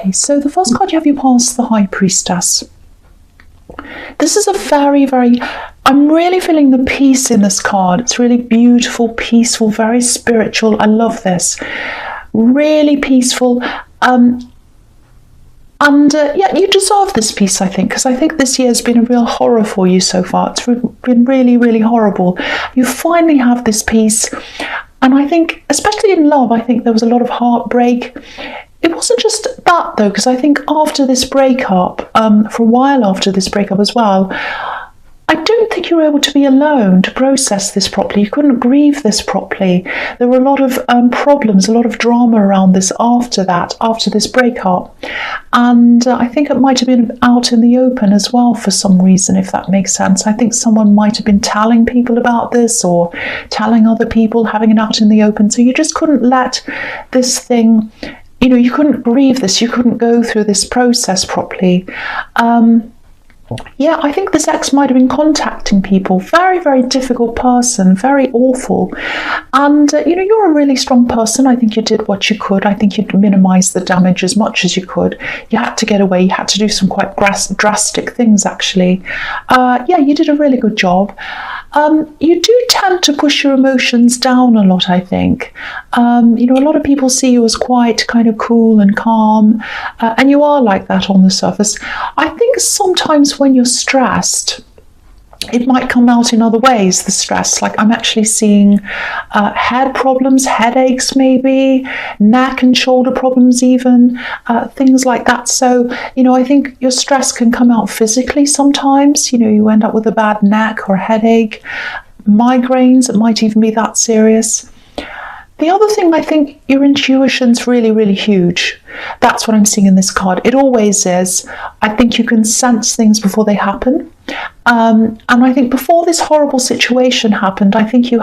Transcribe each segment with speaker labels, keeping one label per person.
Speaker 1: Okay, so the first card you have, you pass the High Priestess. This is a very, I'm really feeling the peace in this card. It's really beautiful, peaceful, very spiritual. I love this. Really peaceful. Yeah, you deserve this peace, I think, because I think this year has been a real horror for you so far. It's been really, really horrible. You finally have this peace. And I think, especially in love, I think there was a lot of heartbreak. It wasn't just that, though, because I think after this breakup, for a while after this breakup as well, I don't think you were able to be alone to process this properly. You couldn't grieve this properly. There were a lot of problems, a lot of drama around this after this breakup. And I think it might have been out in the open as well for some reason, if that makes sense. I think someone might have been telling people about this or telling other people, having it out in the open. So you just couldn't let this thing, you couldn't grieve this. You couldn't go through this process properly. Yeah, I think this ex might have been contacting people. Very, very difficult person, very awful. And, you're a really strong person. I think you did what you could. I think you'd minimise the damage as much as you could. You had to get away. You had to do some quite drastic things, actually. Yeah, you did a really good job. You do tend to push your emotions down a lot, I think. A lot of people see you as quite kind of cool and calm, and you are like that on the surface. I think sometimes when you're stressed, it might come out in other ways, the stress. Like I'm actually seeing head problems, headaches maybe, neck and shoulder problems even, things like that. So, I think your stress can come out physically sometimes. You end up with a bad neck or headache, migraines, it might even be that serious. The other thing, I think your intuition's really, really huge. That's what I'm seeing in this card. It always is. I think you can sense things before they happen. And I think before this horrible situation happened, I think you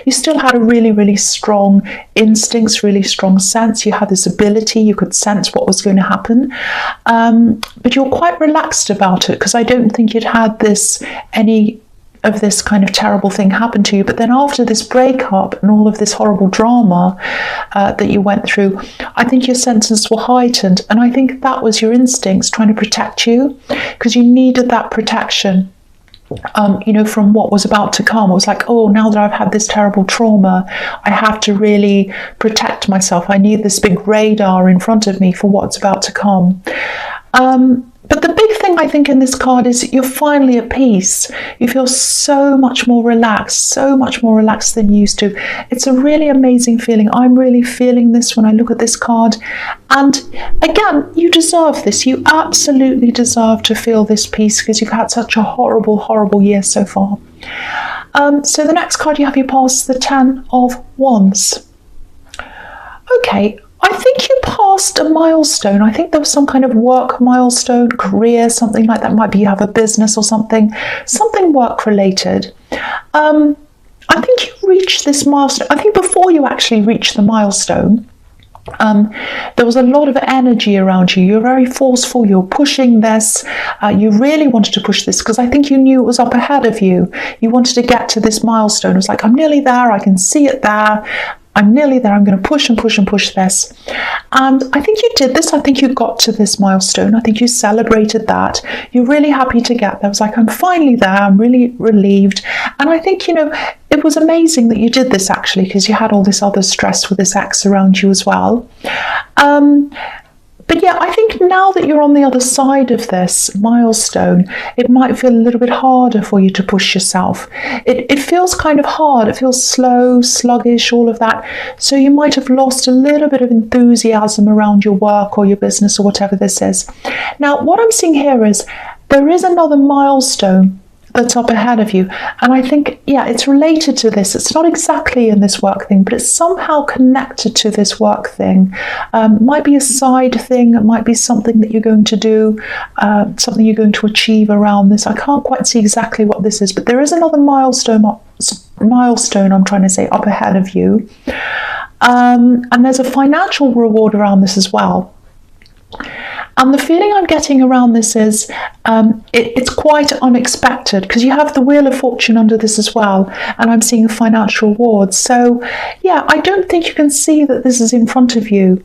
Speaker 1: still had a really, really strong instincts, really strong sense. You had this ability, you could sense what was going to happen. But you're quite relaxed about it because I don't think you'd had any of this kind of terrible thing happen to you. But then after this breakup and all of this horrible drama that you went through, I think your senses were heightened. And I think that was your instincts trying to protect you because you needed that protection. From what was about to come. It was like, oh, now that I've had this terrible trauma, I have to really protect myself. I need this big radar in front of me for what's about to come. But the big thing I think in this card is you're finally at peace. You feel so much more relaxed than you used to. It's a really amazing feeling. I'm really feeling this when I look at this card. And again, you deserve this. You absolutely deserve to feel this peace because you've had such a horrible, horrible year so far. So the next card you have, you pass the 10 of Wands. Okay. I think you passed a milestone. I think there was some kind of work milestone, career, something like that. Might be you have a business or something work related. I think you reached this milestone. I think before you actually reached the milestone, there was a lot of energy around you. You're very forceful. You're pushing this. You really wanted to push this because I think you knew it was up ahead of you. You wanted to get to this milestone. It was like, I'm nearly there. I can see it there. I'm nearly there. I'm going to push and push and push this. And I think you did this. I think you got to this milestone. I think you celebrated that. You're really happy to get there. It was like, I'm finally there. I'm really relieved. And I think, it was amazing that you did this actually because you had all this other stress with this ex around you as well. But yeah, I think now that you're on the other side of this milestone, it might feel a little bit harder for you to push yourself. It feels kind of hard. It feels slow, sluggish, all of that. So you might have lost a little bit of enthusiasm around your work or your business or whatever this is. Now, what I'm seeing here is there is another milestone that's up ahead of you. And I think, yeah, it's related to this. It's not exactly in this work thing, but it's somehow connected to this work thing. Might be a side thing. It might be something that you're going to do, something you're going to achieve around this. I can't quite see exactly what this is, but there is another milestone, I'm trying to say, up ahead of you. And there's a financial reward around this as well. And the feeling I'm getting around this is it's quite unexpected because you have the Wheel of Fortune under this as well, and I'm seeing financial rewards. So yeah, I don't think you can see that this is in front of you.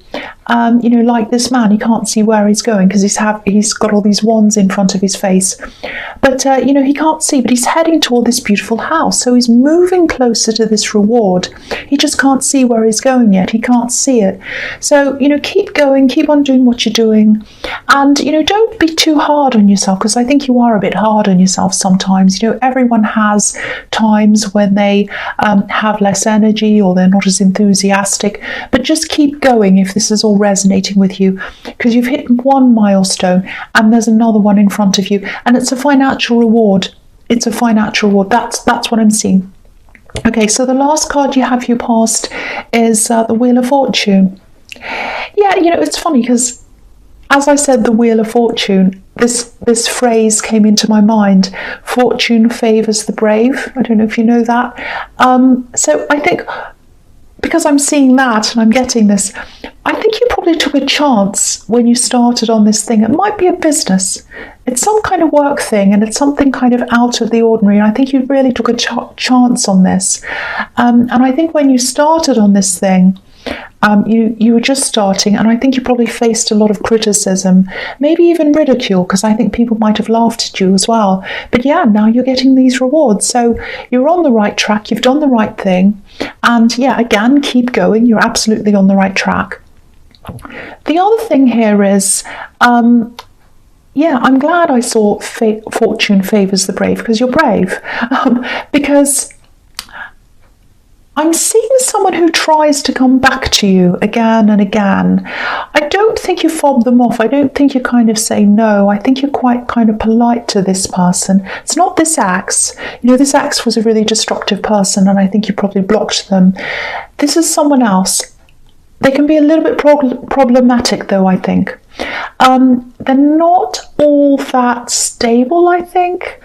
Speaker 1: Like this man, he can't see where he's going because he's got all these wands in front of his face. But, he can't see, but he's heading toward this beautiful house. So he's moving closer to this reward. He just can't see where he's going yet. He can't see it. So, keep going, keep on doing what you're doing. And, don't be too hard on yourself, because I think you are a bit hard on yourself sometimes. Everyone has times when they have less energy or they're not as enthusiastic. But just keep going if this is all resonating with you, because you've hit one milestone and there's another one in front of you, and it's a financial reward. It's a financial reward. That's what I'm seeing. Okay, so the last card you have for your past is the Wheel of Fortune. Yeah, it's funny because, as I said, the Wheel of Fortune, this phrase came into my mind. Fortune favours the brave. I don't know if you know that. So I think, because I'm seeing that and I'm getting this, I think you probably took a chance when you started on this thing. It might be a business. It's some kind of work thing, and it's something kind of out of the ordinary. And I think you really took a chance on this. And I think when you started on this thing, you were just starting, and I think you probably faced a lot of criticism, maybe even ridicule, because I think people might have laughed at you as well. But yeah, now you're getting these rewards. So you're on the right track. You've done the right thing. And yeah, again, keep going. You're absolutely on the right track. The other thing here is, I'm glad I saw Fortune favours the brave, because you're brave. Because I'm seeing someone who tries to come back to you again and again. I don't think you fob them off. I don't think you kind of say no. I think you're quite kind of polite to this person. It's not this ex. This ex was a really destructive person, and I think you probably blocked them. This is someone else. They can be a little bit problematic, though, I think. They're not all that stable, I think.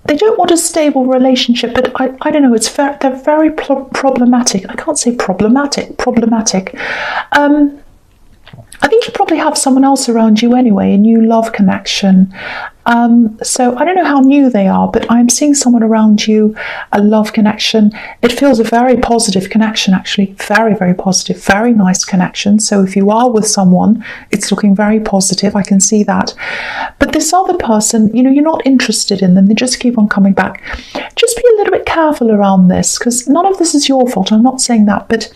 Speaker 1: They don't want a stable relationship, but I don't know, they're very problematic. I can't say problematic. I think you probably have someone else around you anyway, a new love connection. So I don't know how new they are, but I'm seeing someone around you, a love connection. It feels a very positive connection, actually. Very, very positive, very nice connection. So if you are with someone, it's looking very positive. I can see that. But this other person, you're not interested in them. They just keep on coming back. Just be a little bit careful around this, because none of this is your fault. I'm not saying that, but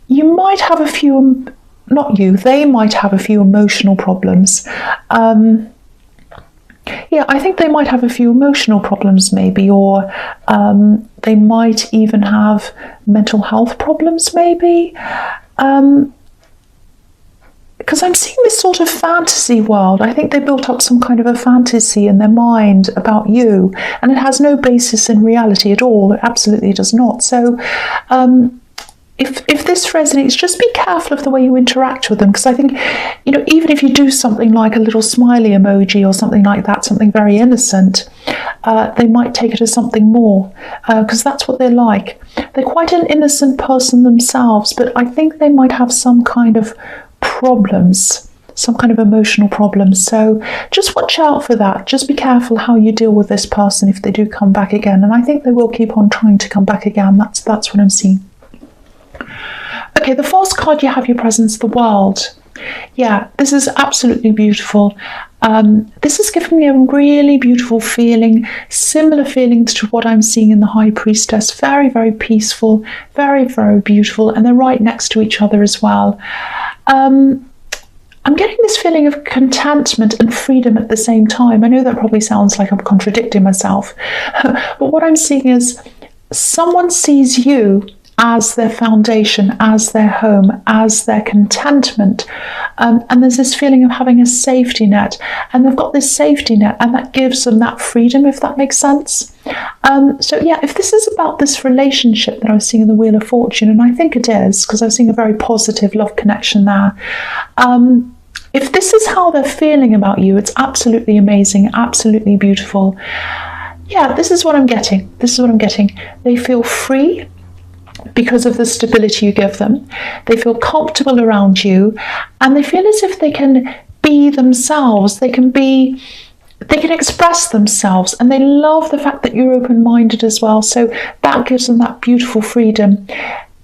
Speaker 1: you might have a few... Not you, they might have a few emotional problems. I think they might have a few emotional problems maybe, or they might even have mental health problems maybe. Because I'm seeing this sort of fantasy world. I think they built up some kind of a fantasy in their mind about you, and it has no basis in reality at all. It absolutely does not. So, if this resonates, just be careful of the way you interact with them, because I think, even if you do something like a little smiley emoji or something like that, something very innocent, they might take it as something more, because that's what they're like. They're quite an innocent person themselves, but I think they might have some kind of problems, some kind of emotional problems. So just watch out for that. Just be careful how you deal with this person if they do come back again. And I think they will keep on trying to come back again. That's what I'm seeing. Okay, the first card you have your presence, the World. Yeah, this is absolutely beautiful. This is giving me a really beautiful feeling, similar feelings to what I'm seeing in the High Priestess. Very, very peaceful, very, very beautiful, and they're right next to each other as well. I'm getting this feeling of contentment and freedom at the same time. I know that probably sounds like I'm contradicting myself, but what I'm seeing is someone sees you as their foundation, as their home, as their contentment. And there's this feeling of having a safety net. And they've got this safety net, and that gives them that freedom, if that makes sense. So yeah, if this is about this relationship that I was seeing in the Wheel of Fortune, and I think it is, because I'm seeing a very positive love connection there. If this is how they're feeling about you, it's absolutely amazing, absolutely beautiful. Yeah, this is what I'm getting. They feel free because of the stability you give them. They feel comfortable around you, and they feel as if they can be themselves. They can express themselves, and they love the fact that you're open-minded as well. So that gives them that beautiful freedom.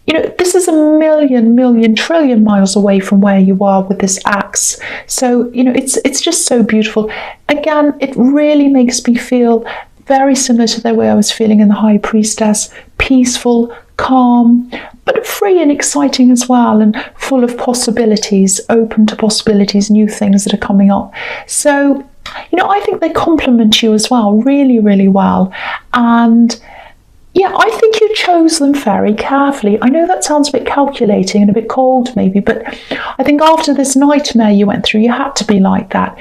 Speaker 1: this is a million trillion miles away from where you are with this axe. So, it's just so beautiful. Again, it really makes me feel very similar to the way I was feeling in the High Priestess. Peaceful, calm, but free and exciting as well, and full of possibilities, open to possibilities, new things that are coming up. So, I think they complement you as well, really, really well. And yeah, I think you chose them very carefully. I know that sounds a bit calculating and a bit cold maybe, but I think after this nightmare you went through, you had to be like that.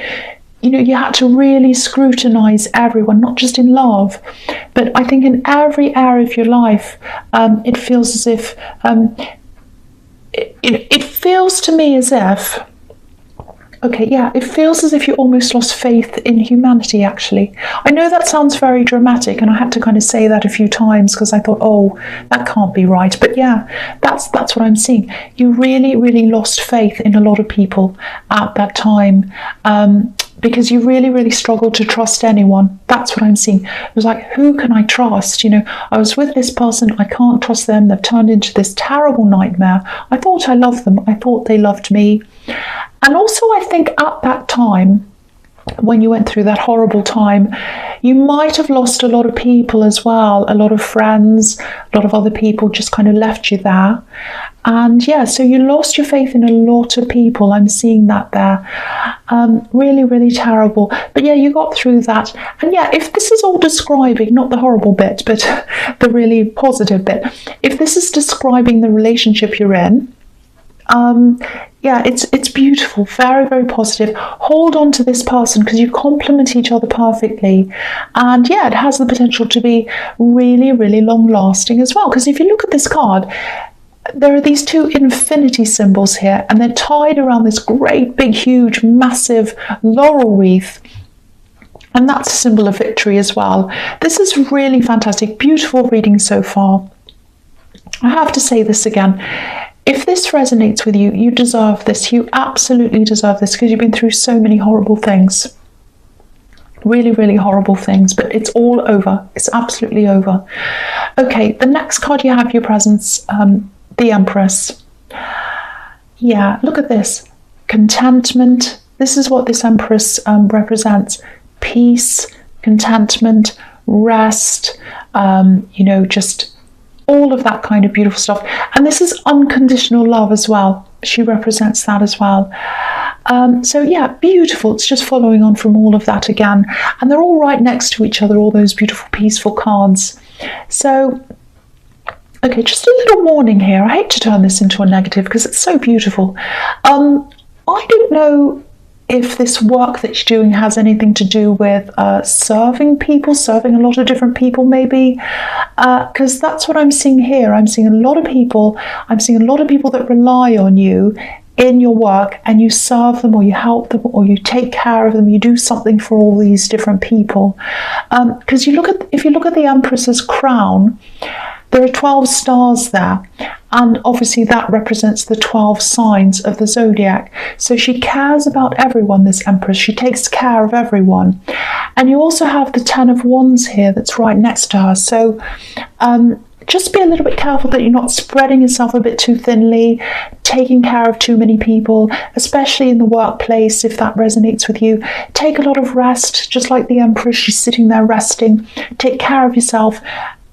Speaker 1: You had to really scrutinize everyone, not just in love, but I think in every area of your life, it feels as if, it feels to me as if, it feels as if you almost lost faith in humanity, actually. I know that sounds very dramatic, and I had to kind of say that a few times because I thought, oh, that can't be right. But yeah, that's what I'm seeing. You really, really lost faith in a lot of people at that time. Because you really, really struggled to trust anyone. That's what I'm seeing. It was like, who can I trust? I was with this person, I can't trust them. They've turned into this terrible nightmare. I thought I loved them. I thought they loved me. And also, I think at that time, when you went through that horrible time, you might have lost a lot of people as well, a lot of friends, a lot of other people just kind of left you there. And yeah, so you lost your faith in a lot of people. I'm seeing that there. Really, really terrible. But yeah, you got through that. And yeah, if this is all describing, not the horrible bit, but the really positive bit, if this is describing the relationship you're in, yeah, it's beautiful, very, very positive. Hold on to this person because you complement each other perfectly. And yeah, it has the potential to be really, really long lasting as well. Because if you look at this card, there are these two infinity symbols here, and they're tied around this great, big, huge, massive laurel wreath. And that's a symbol of victory as well. This is really fantastic, beautiful reading so far. I have to say this again. If this resonates with you, you deserve this. You absolutely deserve this because you've been through so many horrible things. Really, really horrible things, but it's all over. It's absolutely over. Okay, the next card you have your presence, the Empress. Yeah, look at this. Contentment. This is what this Empress represents. Peace, contentment, rest, just all of that kind of beautiful stuff. And this is unconditional love as well. She represents that as well. So yeah, beautiful. It's just following on from all of that again. And they're all right next to each other, all those beautiful, peaceful cards. So, okay, just a little warning here. I hate to turn this into a negative because it's so beautiful. I don't know if this work that you're doing has anything to do with serving people, serving a lot of different people maybe, because that's what I'm seeing here. I'm seeing a lot of people that rely on you in your work, and you serve them or you help them or you take care of them, you do something for all these different people. Because if you look at the Empress's crown, there are 12 stars there, and obviously that represents the 12 signs of the zodiac. So she cares about everyone, this Empress. She takes care of everyone. And you also have the 10 of Wands here that's right next to her. So just be a little bit careful that you're not spreading yourself a bit too thinly, taking care of too many people, especially in the workplace, if that resonates with you. Take a lot of rest, just like the Empress. She's sitting there resting. Take care of yourself.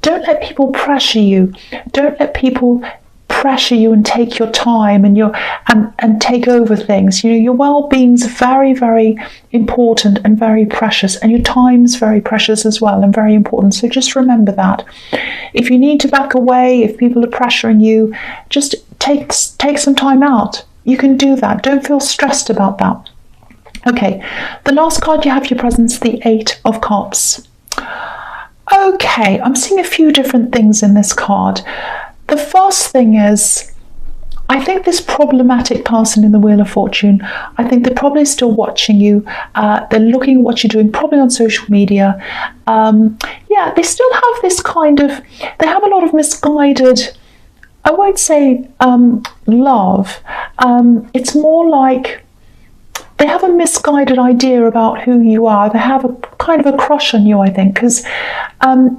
Speaker 1: Don't let people pressure you. Don't let people pressure you and take your time and take over things. Your well-being's very, very important and very precious, and your time's very precious as well and very important. So just remember that. If you need to back away, if people are pressuring you, just take some time out. You can do that. Don't feel stressed about that. Okay, the last card you have your presence, the 8 of Cups. Okay, I'm seeing a few different things in this card. The first thing is, I think this problematic person in the Wheel of Fortune, I think they're probably still watching you. They're looking at what you're doing, probably on social media. Yeah, they still have this they have a lot of misguided, I won't say love. It's more like they have a misguided idea about who you are. They have a kind of a crush on you, I think, because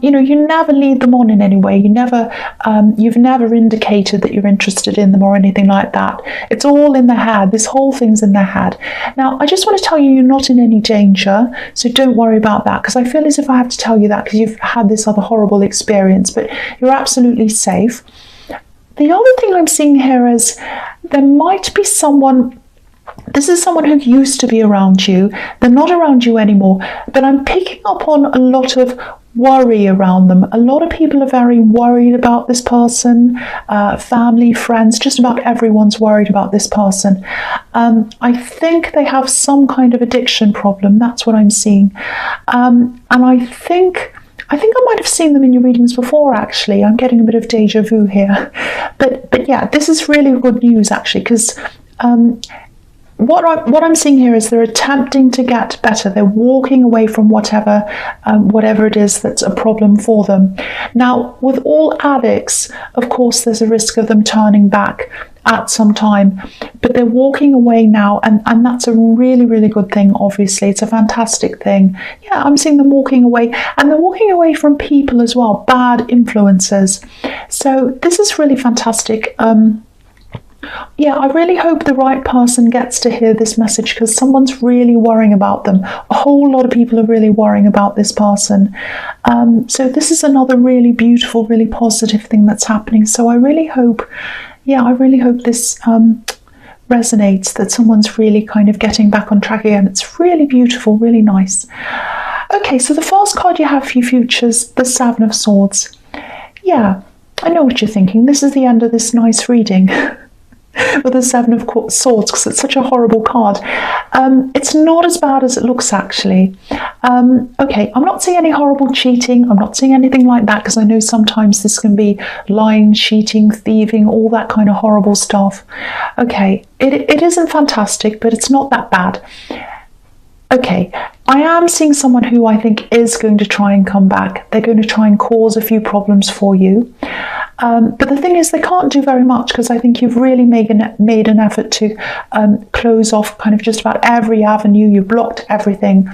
Speaker 1: you never lead them on in any way. You've never indicated that you're interested in them or anything like that. It's all in their head. This whole thing's in their head. Now, I just want to tell you, you're not in any danger, so don't worry about that, because I feel as if I have to tell you that because you've had this other horrible experience, but you're absolutely safe. The other thing I'm seeing here is there might be someone. This is someone who used to be around you. They're not around you anymore, but I'm picking up on a lot of worry around them. A lot of people are very worried about this person, family, friends, just about everyone's worried about this person. I think they have some kind of addiction problem. That's what I'm seeing. And I think I might have seen them in your readings before, actually. I'm getting a bit of deja vu here. But yeah, this is really good news, actually, because what I'm seeing here is they're attempting to get better. They're walking away from whatever it is that's a problem for them. Now, with all addicts, of course, there's a risk of them turning back at some time, but they're walking away now, and that's a really, really good thing. Obviously, it's a fantastic thing. Yeah, I'm seeing them walking away, and they're walking away from people as well, bad influences. So this is really fantastic. Yeah, I really hope the right person gets to hear this message, because someone's really worrying about them. A whole lot of people are really worrying about this person. So this is another really beautiful, really positive thing that's happening. So I really hope this resonates, that someone's really kind of getting back on track again. It's really beautiful, really nice. Okay, so the first card you have for your futures, the Seven of Swords. Yeah, I know what you're thinking. This is the end of this nice reading. With the Seven of Swords, because it's such a horrible card. It's not as bad as it looks, actually. Okay, I'm not seeing any horrible cheating. I'm not seeing anything like that, because I know sometimes this can be lying, cheating, thieving, all that kind of horrible stuff. Okay, it isn't fantastic, but it's not that bad. Okay, I am seeing someone who I think is going to try and come back. They're going to try and cause a few problems for you. But the thing is, they can't do very much, because I think you've really made an effort to close off kind of just about every avenue. You've blocked everything.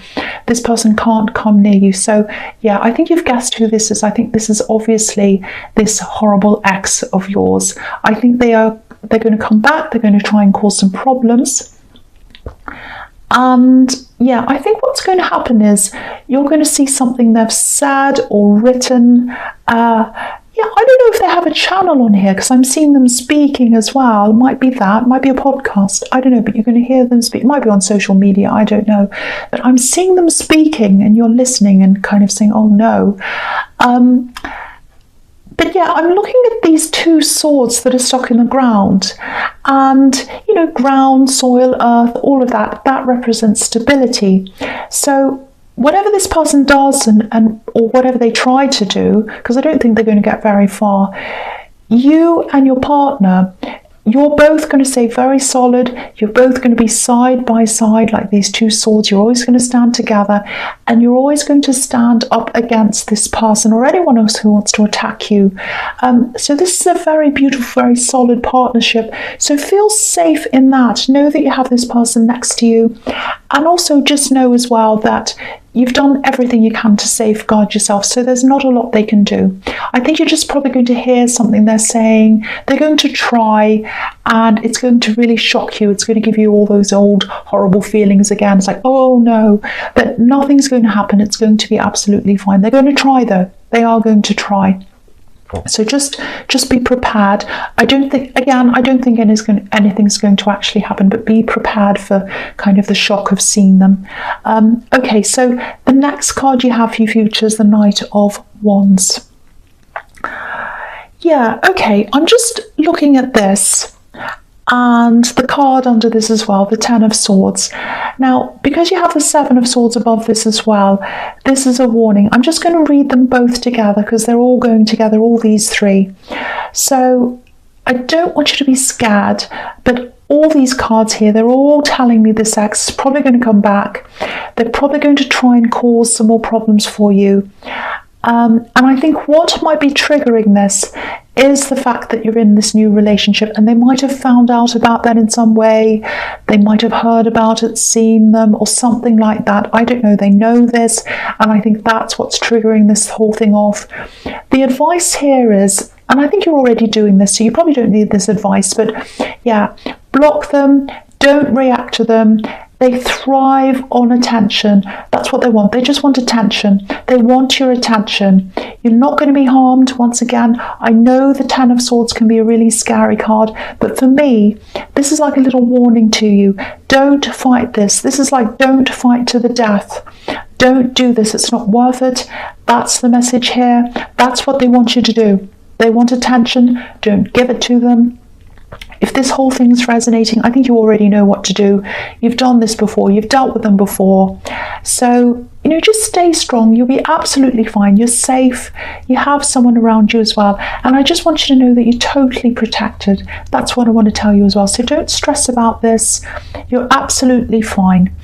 Speaker 1: This person can't come near you. So yeah, I think you've guessed who this is. I think this is obviously this horrible ex of yours. I think they're going to come back. They're going to try and cause some problems. And yeah, I think what's going to happen is you're going to see something they've said or written. Yeah, I don't know if they have a channel on here, because I'm seeing them speaking as well. It might be that, it might be a podcast. I don't know, but you're going to hear them speak. It might be on social media, I don't know. But I'm seeing them speaking, and you're listening and kind of saying, oh no. But yeah, I'm looking at these two swords that are stuck in the ground, and ground, soil, earth, all of that represents stability. So whatever this person does or whatever they try to do, because I don't think they're going to get very far, you and your partner, you're both going to stay very solid. You're both going to be side by side like these two swords. You're always going to stand together, and you're always going to stand up against this person or anyone else who wants to attack you. So this is a very beautiful, very solid partnership. So feel safe in that. Know that you have this person next to you, and also just know as well that you've done everything you can to safeguard yourself, so there's not a lot they can do. I think you're just probably going to hear something they're saying. They're going to try, and it's going to really shock you. It's going to give you all those old horrible feelings again. It's like, oh no, but nothing's going to happen. It's going to be absolutely fine. They're going to try, though. They are going to try. So just be prepared. I don't think anything's going to actually happen, but be prepared for kind of the shock of seeing them. Okay, so the next card you have for your future is the Knight of Wands. Yeah, okay, I'm just looking at this, and the card under this as well, the Ten of Swords. Now, because you have the Seven of Swords above this as well, this is a warning. I'm just going to read them both together, because they're all going together, all these three. So I don't want you to be scared, but all these cards here, they're all telling me this ex is probably going to come back. They're probably going to try and cause some more problems for you. And I think what might be triggering this is the fact that you're in this new relationship, and they might have found out about that in some way. They might have heard about it, seen them, or something like that. I don't know. They know this, and I think that's what's triggering this whole thing off. The advice here is, and I think you're already doing this, so you probably don't need this advice, but yeah, block them, don't react to them. They thrive on attention. That's what they want. They just want attention. They want your attention. You're not going to be harmed. Once again, I know the Ten of Swords can be a really scary card, but for me, this is like a little warning to you. Don't fight this. This is like, don't fight to the death. Don't do this. It's not worth it. That's the message here. That's what they want you to do. They want attention. Don't give it to them. If this whole thing's resonating, I think you already know what to do. You've done this before. You've dealt with them before. So, just stay strong. You'll be absolutely fine. You're safe. You have someone around you as well. And I just want you to know that you're totally protected. That's what I want to tell you as well. So don't stress about this. You're absolutely fine.